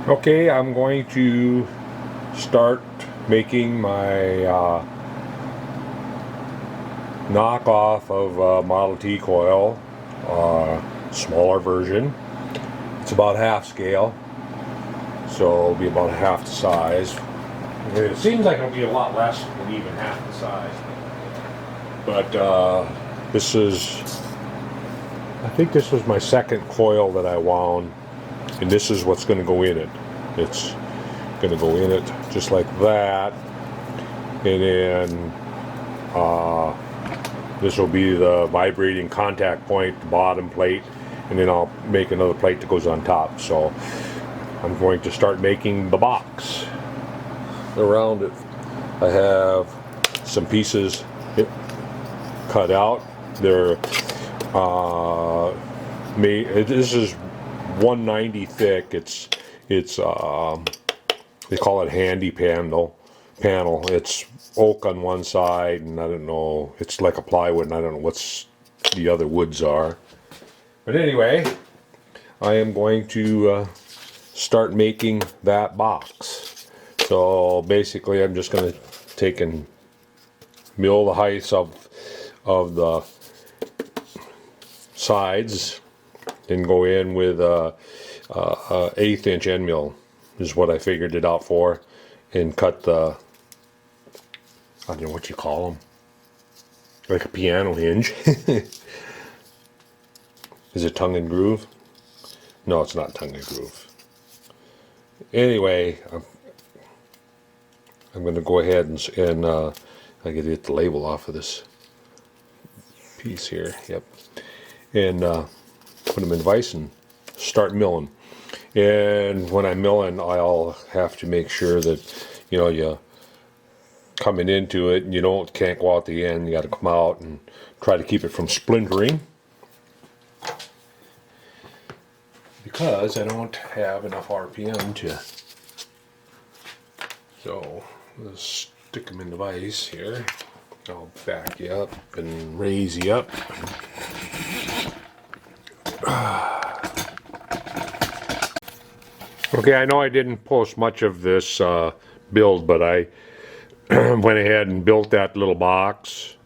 Okay, I'm going to start making my knockoff of Model T coil, smaller version. It's about half scale, so it'll be about half the size. It seems like it'll be a lot less than even half the size. But this is, I think this was my second coil that I wound, and this is what's going to go in it. It's going to go in it just like that, and then this will be the vibrating contact point, the bottom plate, and then I'll make another plate that goes on top. So I'm going to start making the box. Around it I have some pieces cut out. They're this is 190 thick. It's they call it handy panel. It's oak on one side, and I don't know, it's like a plywood, and I don't know what's the other woods are. But anyway, I am going to start making that box. So basically I'm just going to take and mill the heights of the sides, then go in with a 1/8 inch end mill is what I figured it out for, and cut the, I don't know what you call them, like a piano hinge. Is it tongue and groove? No, it's not tongue and groove. Anyway, I'm going to go ahead and I got to get the label off of this piece here. Yep. And put them in vise and start milling. And when I'm milling, I'll have to make sure that, you know, you coming into it, and you can't go out the end. You got to come out and try to keep it from splintering, because I don't have enough RPM to. So let's stick them in the vise here. I'll back you up and raise you up. Okay, I know I didn't post much of this build, but I went ahead and built that little box,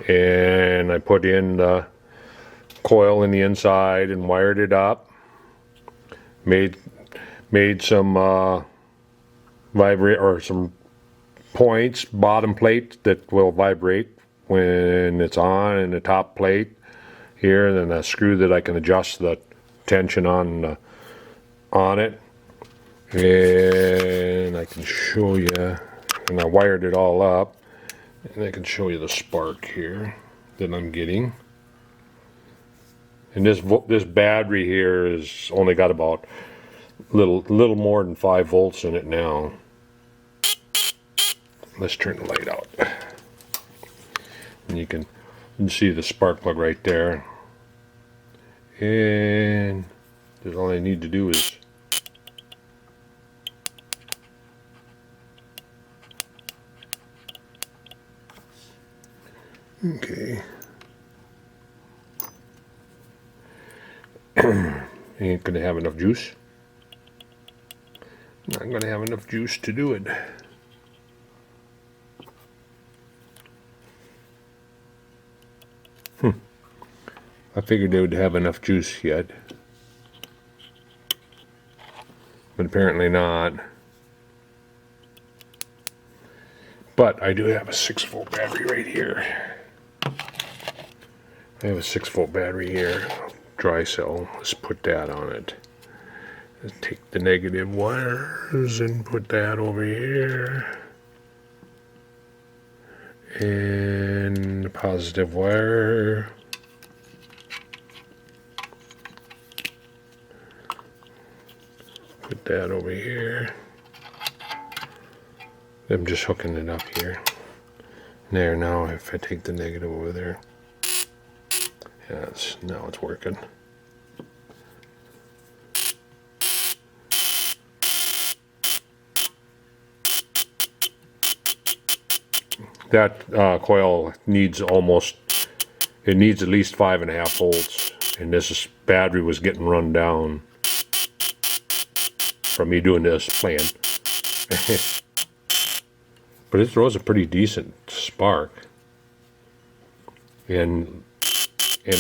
and I put in the coil in the inside and wired it up. Made some vibrate, or some points, bottom plate that will vibrate when it's on, and the top plate here, and then a screw that I can adjust the tension on it. And I can show you, and I wired it all up, and I can show you the spark here that I'm getting. And this battery here is only got about little more than 5 volts in it now. Let's turn the light out, and you can see the spark plug right there. And all I need to do is okay. Ain't gonna have enough juice. Not gonna have enough juice to do it. I figured they would have enough juice yet, but apparently not. But I do have a 6-volt battery right here. I have a 6-volt battery here, dry cell. Let's put that on it. Let's take the negative wires and put that over here. And the positive wire. Put that over here. I'm just hooking it up here. There, now if I take the negative over there. Yes, now it's working. That coil needs at least 5.5 volts, and this battery was getting run down. from me doing this plan. But it throws a pretty decent spark. And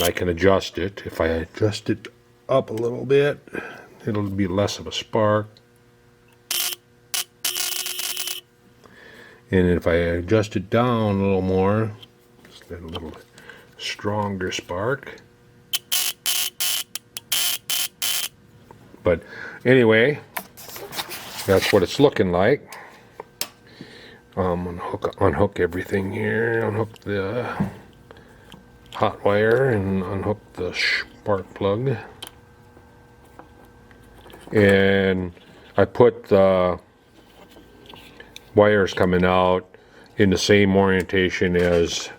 I can adjust it. If I adjust it up a little bit, it'll be less of a spark. And if I adjust it down a little more, just get a little stronger spark. But anyway, that's what it's looking like. I'm gonna unhook everything here. Unhook the hot wire and unhook the spark plug. And I put the wires coming out in the same orientation as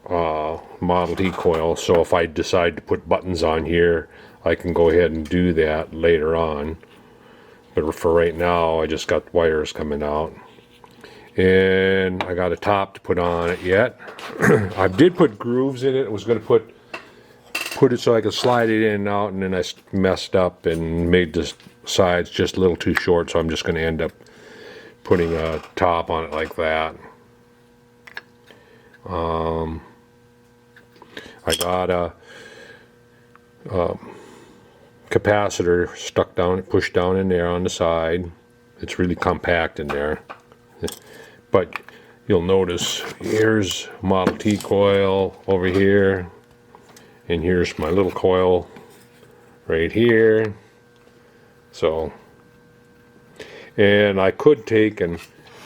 Model T coil. So if I decide to put buttons on here, I can go ahead and do that later on. But for right now, I just got wires coming out. And I got a top to put on it yet. I did put grooves in it. I was going to put it so I could slide it in and out, and then I messed up and made the sides just a little too short, so I'm just going to end up putting a top on it like that. I got a capacitor pushed down in there on the side. It's really compact in there. But you'll notice here's Model T coil over here, and here's my little coil right here. So, and I could take and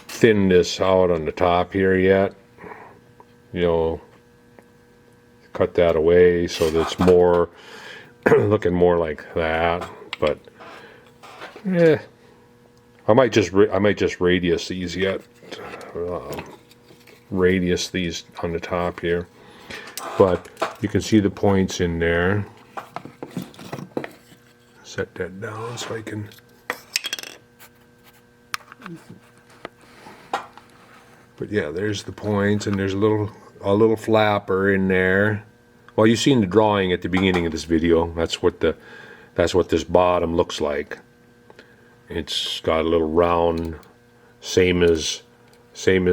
thin this out on the top here yet, you know, cut that away so that it's more looking more like that. But I might just radius these yet. Radius these on the top here, but you can see the points in there. Set that down so I can. But yeah, there's the points, and there's a little flapper in there. Well, you've seen the drawing at the beginning of this video. That's what this bottom looks like. It's got a little round, same as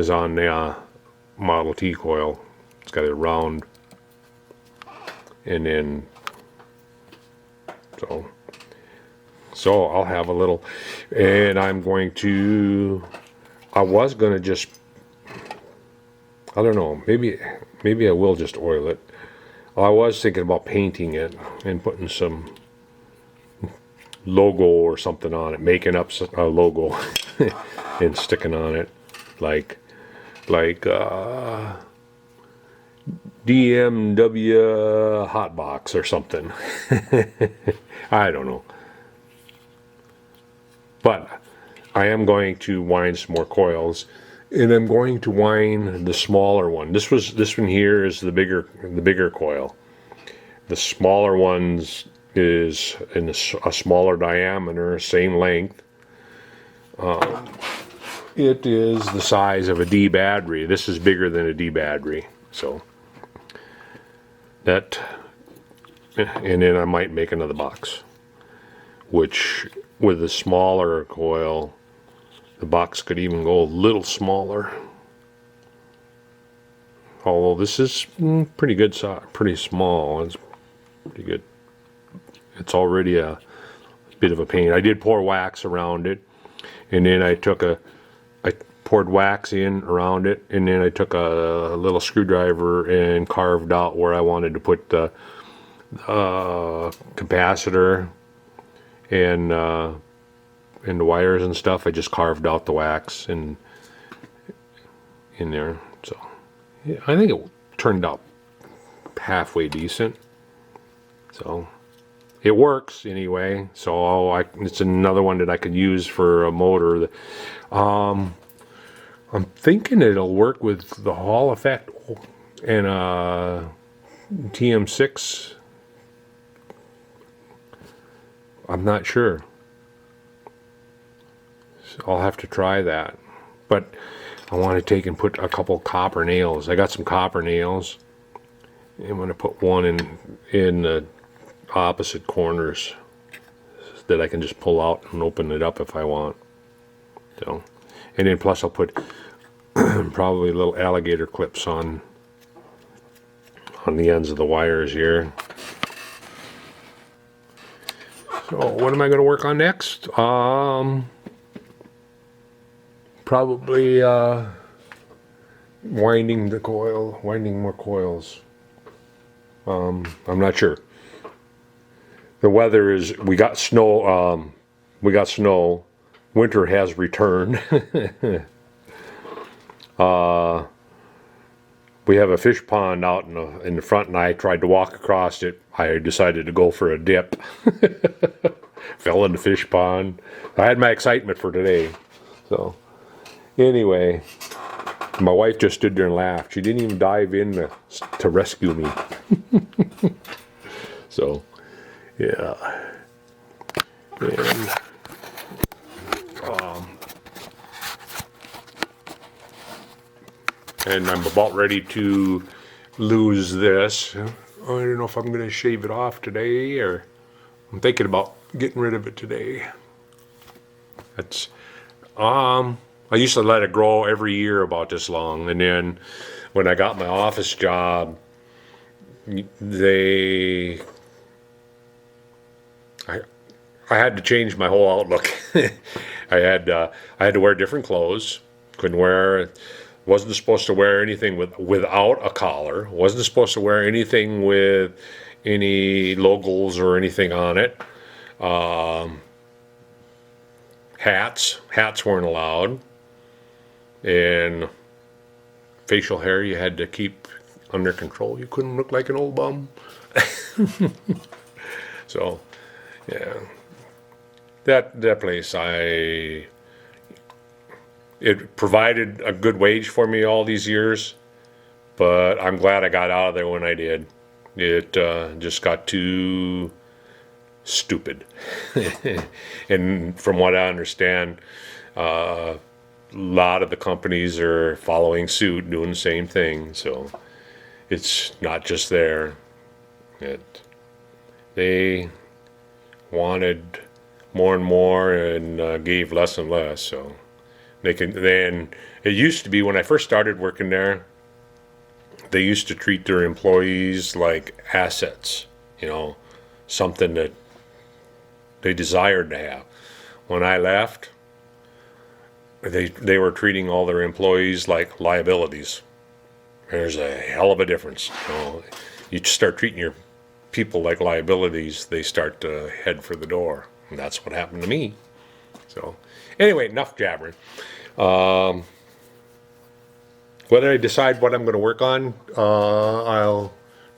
on the Model T coil. It's got a round, and then so I'll have a little, and I was gonna just, I don't know, maybe I will just oil it. I was thinking about painting it and putting some logo or something on it, making up a logo and sticking on it, like DMW Hotbox or something. I don't know. But I am going to wind some more coils, and I'm going to wind the smaller one. This one here is the bigger coil. The smaller ones is in a smaller diameter, same length. It is the size of a D battery. This is bigger than a D battery, so that, and then I might make another box, which with a smaller coil, the box could even go a little smaller. Although this is pretty good size, pretty small. It's pretty good. It's already a bit of a pain. I did pour wax around it, and then I poured wax in around it, and then I took a little screwdriver and carved out where I wanted to put the capacitor and the wires and stuff. I just carved out the wax in there. So yeah, I think it turned out halfway decent. So it works anyway. So it's another one that I could use for a motor. I'm thinking it'll work with the Hall effect and TM6. I'm not sure. So I'll have to try that. But I want to take and put a couple copper nails. I got some copper nails. I'm going to put one in the opposite corners that I can just pull out and open it up if I want. So, and then plus I'll put probably little alligator clips on the ends of the wires here. So what am I going to work on next? Probably winding more coils. I'm not sure. The weather is, we got snow. Winter has returned. We have a fish pond out in the front, and I tried to walk across it. I decided to go for a dip. Fell in the fish pond. I had my excitement for today. So, anyway, my wife just stood there and laughed. She didn't even dive in to rescue me. So, yeah. And I'm about ready to lose this. I don't know if I'm going to shave it off today, or I'm thinking about getting rid of it today. That's I used to let it grow every year about this long, and then when I got my office job, I had to change my whole outlook. I had to wear different clothes. Wasn't supposed to wear anything without a collar. Wasn't supposed to wear anything with any logos or anything on it. Hats weren't allowed, and facial hair you had to keep under control. You couldn't look like an old bum. So, yeah, that place, it provided a good wage for me all these years, but I'm glad I got out of there when I did. It just got too stupid. And from what I understand, a lot of the companies are following suit, doing the same thing. So it's not just there. They wanted more and more and gave less and less. So then it used to be, when I first started working there, they used to treat their employees like assets, something that they desired to have. When I left, they were treating all their employees like liabilities. There's a hell of a difference. You start treating your people like liabilities, they start to head for the door. And that's what happened to me. So anyway, enough jabbering. Whether I decide what I'm going to work on, I'll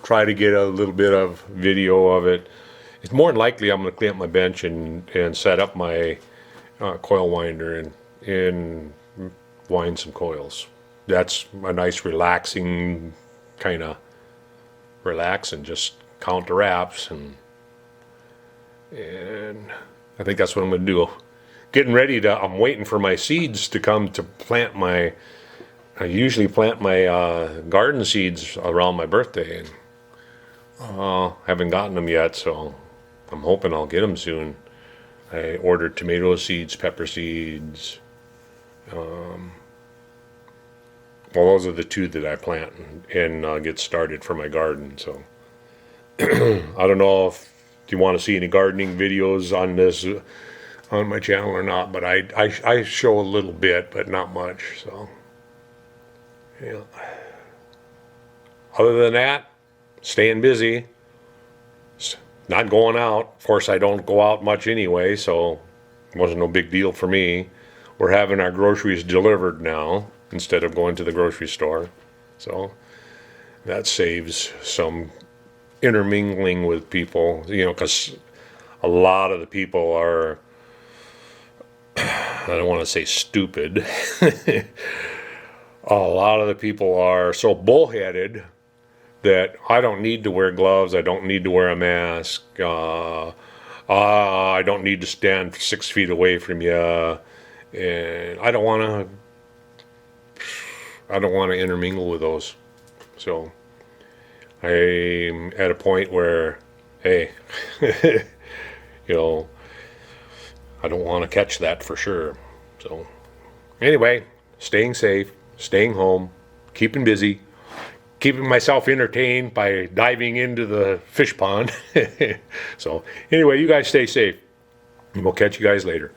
try to get a little bit of video of it. It's more than likely I'm going to clean up my bench and set up my coil winder and wind some coils. That's a nice relaxing kind of relax and just count the wraps, and I think that's what I'm going to do. I'm waiting for my seeds to come to plant I usually plant my garden seeds around my birthday, and haven't gotten them yet, so I'm hoping I'll get them soon. I ordered tomato seeds, pepper seeds. Well, those are the two that I plant and get started for my garden. So I don't know if you want to see any gardening videos on this on my channel or not, but I show a little bit, but not much. So yeah. Other than that, staying busy. Not going out. Of course, I don't go out much anyway, so it wasn't no big deal for me. We're having our groceries delivered now instead of going to the grocery store. So that saves some intermingling with people, because a lot of the people are, I don't want to say stupid. A lot of the people are so bullheaded that I don't need to wear gloves, I don't need to wear a mask, I don't need to stand 6 feet away from you, and I don't want to intermingle with those. So I'm at a point where, hey, I don't want to catch that for sure. So anyway, staying safe, staying home, keeping busy, keeping myself entertained by diving into the fish pond. So anyway, you guys stay safe. And we'll catch you guys later.